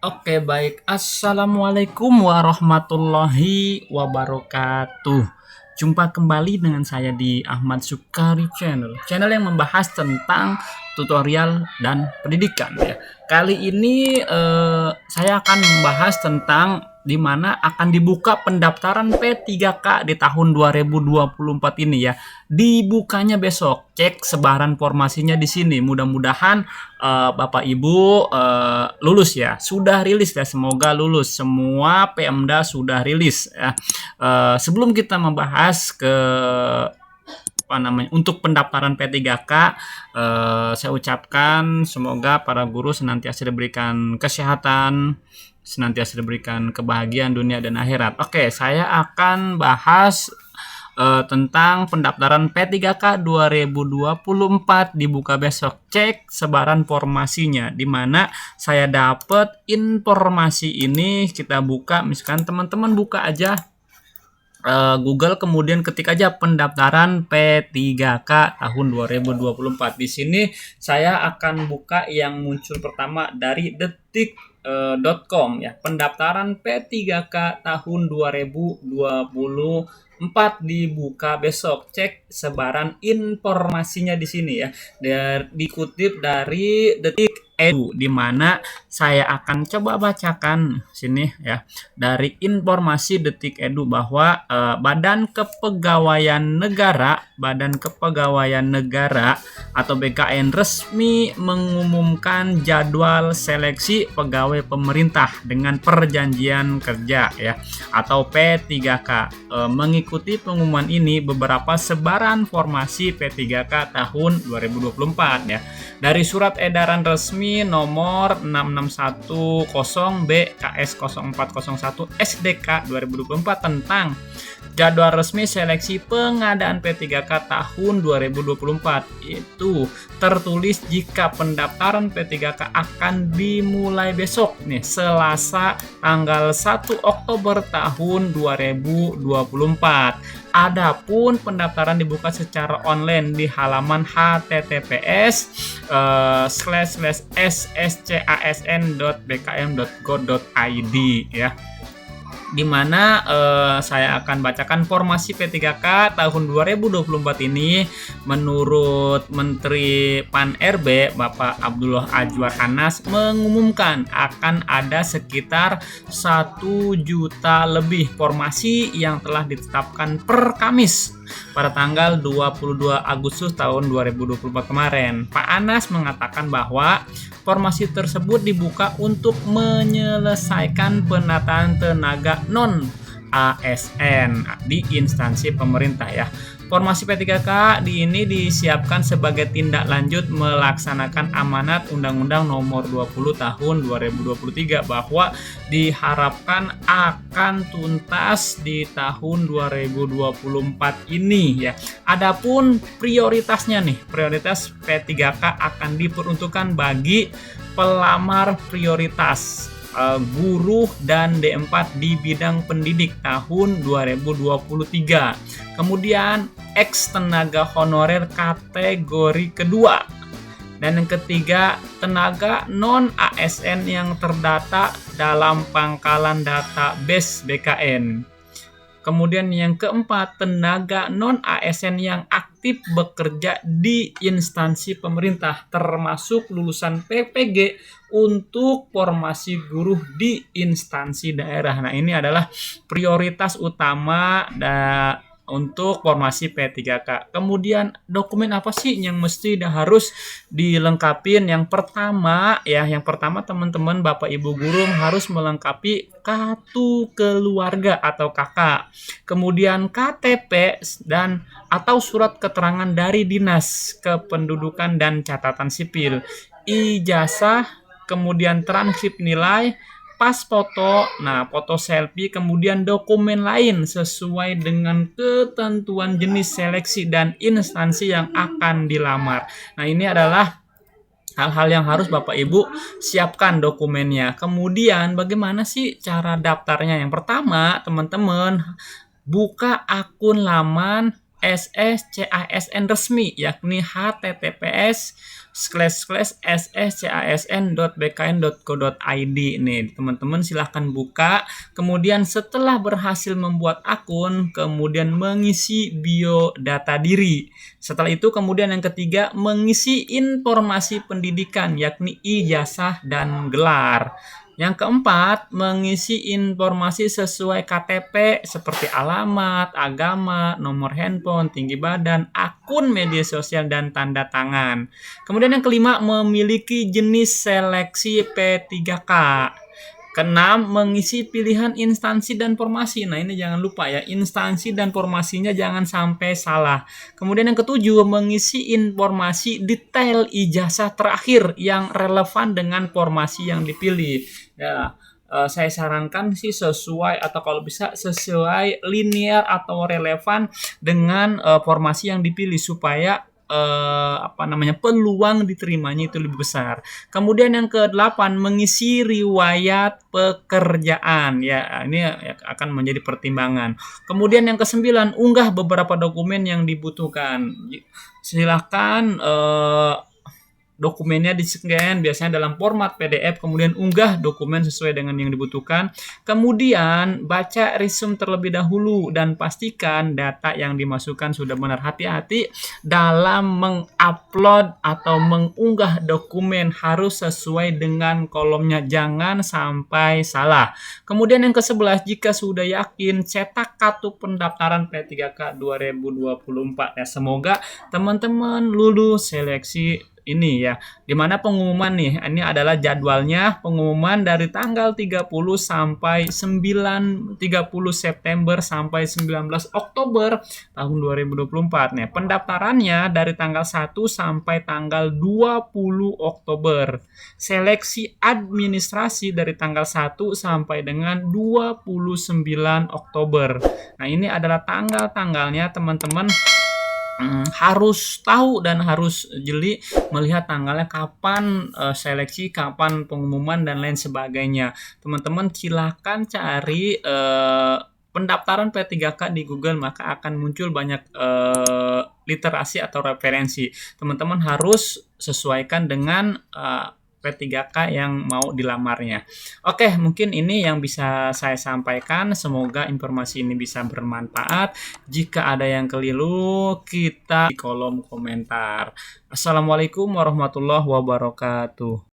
Oke, baik. Assalamualaikum warahmatullahi wabarakatuh. Jumpa kembali dengan saya di Ahmad Sukari Channel. Channel yang membahas tentang tutorial dan pendidikan ya. Kali ini saya akan membahas tentang di mana akan dibuka pendaftaran P3K di tahun 2024 ini ya. Dibukanya besok. Cek sebaran formasinya di sini. Mudah-mudahan Bapak Ibu lulus ya. Sudah rilis ya. Semoga lulus. Semua Pemda sudah rilis ya. Sebelum kita membahas ke apa namanya untuk pendaftaran P3K, saya ucapkan semoga para guru senantiasa diberikan kesehatan, senantiasa diberikan kebahagiaan dunia dan akhirat. Oke, saya akan bahas tentang pendaftaran P3K 2024 dibuka besok. Cek sebaran formasinya, di mana saya dapat informasi ini. Kita buka, misalkan teman-teman buka aja Google, kemudian ketik aja pendaftaran P3K tahun 2024. Di sini saya akan buka yang muncul pertama dari detik.com ya. Pendaftaran P3K tahun 2024 dibuka besok. Cek sebaran informasinya di sini ya. Dikutip dari Detik Edu, di mana saya akan coba bacakan sini ya, dari informasi Detik Edu bahwa Badan Kepegawaian Negara atau BKN resmi mengumumkan jadwal seleksi pegawai pemerintah dengan perjanjian kerja ya atau P3K. Mengikuti pengumuman ini beberapa sebaran formasi P3K tahun 2024 ya. Dari surat edaran resmi nomor 6610 BKS 0401 SDK 2024 tentang jadwal resmi seleksi pengadaan P3K tahun 2024, itu tertulis jika pendaftaran P3K akan dimulai besok nih, Selasa tanggal 1 Oktober tahun 2024. Adapun pendaftaran dibuka secara online di halaman https://sscasn.bkm.go.id ya, di mana saya akan bacakan formasi P3K tahun 2024 ini. Menurut Menteri Pan-RB Bapak Abdullah Azwar Anas mengumumkan akan ada sekitar 1 juta lebih formasi yang telah ditetapkan per Kamis pada tanggal 22 Agustus tahun 2024 kemarin. Pak Anas mengatakan bahwa formasi tersebut dibuka untuk menyelesaikan penataan tenaga non ASN di instansi pemerintah ya. Formasi P3K ini disiapkan sebagai tindak lanjut melaksanakan amanat Undang-Undang Nomor 20 Tahun 2023 bahwa diharapkan akan tuntas di tahun 2024 ini ya. Adapun prioritasnya nih, prioritas P3K akan diperuntukkan bagi pelamar prioritas guru dan D4 di bidang pendidik tahun 2023. Kemudian ex tenaga honorer kategori kedua. Dan yang ketiga, tenaga non ASN yang terdata dalam pangkalan database BKN. Kemudian yang keempat, tenaga non ASN yang aktif bekerja di instansi pemerintah termasuk lulusan PPG untuk formasi guru di instansi daerah. Nah, ini adalah prioritas utama untuk formasi P3K. Kemudian dokumen apa sih yang mesti harus dilengkapin? Yang pertama teman-teman Bapak Ibu guru harus melengkapi kartu keluarga atau KK. Kemudian KTP dan atau surat keterangan dari Dinas Kependudukan dan Catatan Sipil, ijazah, kemudian transkrip nilai, pas foto, foto selfie, kemudian dokumen lain sesuai dengan ketentuan jenis seleksi dan instansi yang akan dilamar. Nah, ini adalah hal-hal yang harus Bapak Ibu siapkan dokumennya. Kemudian bagaimana sih cara daftarnya? Yang pertama, teman-teman buka akun laman SSCASN resmi, yakni https://ssscasn.bkn.go.id. Nih, teman-teman silahkan buka. Kemudian setelah berhasil membuat akun, kemudian mengisi biodata diri. Setelah itu kemudian yang ketiga, mengisi informasi pendidikan, yakni ijazah dan gelar. Yang keempat, mengisi informasi sesuai KTP seperti alamat, agama, nomor handphone, tinggi badan, akun media sosial, dan tanda tangan. Kemudian yang kelima, memiliki jenis seleksi P3K. Keenam, mengisi pilihan instansi dan formasi. Nah, ini jangan lupa ya, instansi dan formasinya jangan sampai salah. Kemudian yang ketujuh, mengisi informasi detail ijazah terakhir yang relevan dengan formasi yang dipilih. Ya, saya sarankan sih sesuai atau kalau bisa sesuai linear atau relevan dengan formasi yang dipilih supaya peluang diterimanya itu lebih besar. Kemudian yang ke-8, mengisi riwayat pekerjaan. Ya, ini akan menjadi pertimbangan. Kemudian yang ke-9, unggah beberapa dokumen yang dibutuhkan. Silakan dokumennya di-scan biasanya dalam format PDF, kemudian unggah dokumen sesuai dengan yang dibutuhkan. Kemudian baca resume terlebih dahulu dan pastikan data yang dimasukkan sudah benar. Hati-hati dalam mengupload atau mengunggah dokumen, harus sesuai dengan kolomnya, jangan sampai salah. Kemudian yang ke-11, jika sudah yakin, cetak kartu pendaftaran P3K 2024 ya. Semoga teman-teman lulus seleksi ini ya. Dimana pengumuman nih, ini adalah jadwalnya, pengumuman dari tanggal 30 sampai 30 September sampai 19 Oktober tahun 2024 nih. Pendaftarannya dari tanggal 1 sampai tanggal 20 Oktober. Seleksi administrasi dari tanggal 1 sampai dengan 29 Oktober. Nah, ini adalah tanggal-tanggalnya teman-teman. Harus tahu dan harus jeli melihat tanggalnya kapan seleksi, kapan pengumuman dan lain sebagainya. Teman-teman silakan cari pendaftaran P3K di Google, maka akan muncul banyak literasi atau referensi. Teman-teman harus sesuaikan dengan P3K yang mau dilamarnya. Oke, mungkin ini yang bisa saya sampaikan. Semoga informasi ini bisa bermanfaat. Jika ada yang keliru, kita di kolom komentar. Assalamualaikum warahmatullahi wabarakatuh.